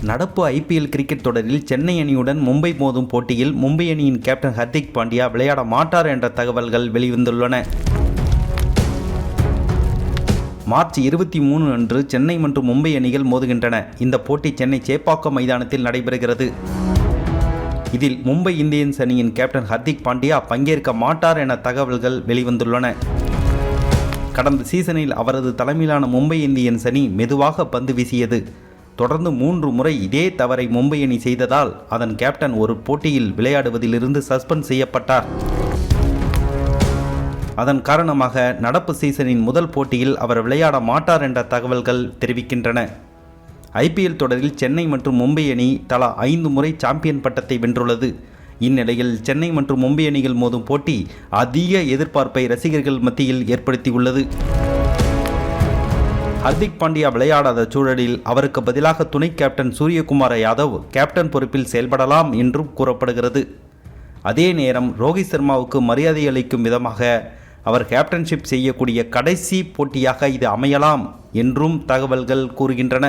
நடப்பு IPL cricket தொடரில் சென்னை அணியுடன் மும்பை மோதும் போட்டியில் மும்பை அணியின் கேப்டன் ஹர்திக் பாண்டியா விளையாட மாட்டார் என்ற தகவல்கள் வெளிவந்துள்ளன. மார்ச் 23 அன்று சென்னை மற்றும் மும்பை அணிகள் மோதுகின்றன. இந்த போட்டி சென்னை சேப்பாக்கம் மைதானத்தில் நடைபெறுகிறது. இதில் மும்பை இந்தியன்ஸ் அணியின் கேப்டன் ஹர்திக் பாண்டியா பங்கேற்க மாட்டார் என தகவல்கள் வெளிவந்துள்ளன. கடந்த சீசனில் அவரது தலைமையிலான மும்பை இந்தியன்ஸ் அணி மெதுவாக பந்து வீசியது. தொடர்ந்து 3 முறை இதே தவறை மும்பை அணி செய்ததால் அதன் கேப்டன் ஒரு போட்டியில் விளையாடுவதிலிருந்து சஸ்பெண்ட் செய்யப்பட்டார். அதன் காரணமாக நடப்பு சீசனின் முதல் போட்டியில் அவர் விளையாட மாட்டார் என்ற தகவல்கள் தெரிவிக்கின்றன. IPL தொடரில் சென்னை மற்றும் மும்பை அணி தலா 5 முறை சாம்பியன் பட்டத்தை வென்றுள்ளது. இந்நிலையில் சென்னை மற்றும் மும்பை அணிகள் மோதும் போட்டி அதிக எதிர்பார்ப்பை ரசிகர்கள் மத்தியில் ஏற்படுத்தியுள்ளது. ஹர்திக் பாண்டியா விளையாடாத சூழலில் அவருக்கு பதிலாக துணை கேப்டன் சூரியகுமார் யாதவ் கேப்டன் பொறுப்பில் செயல்படலாம் என்றும் கூறப்படுகிறது. அதே நேரம் ரோஹித் சர்மாவுக்கு மரியாதை அளிக்கும் விதமாக அவர் கேப்டன்ஷிப் செய்யக்கூடிய கடைசி போட்டியாக இது அமையலாம் என்றும் தகவல்கள் கூறுகின்றன.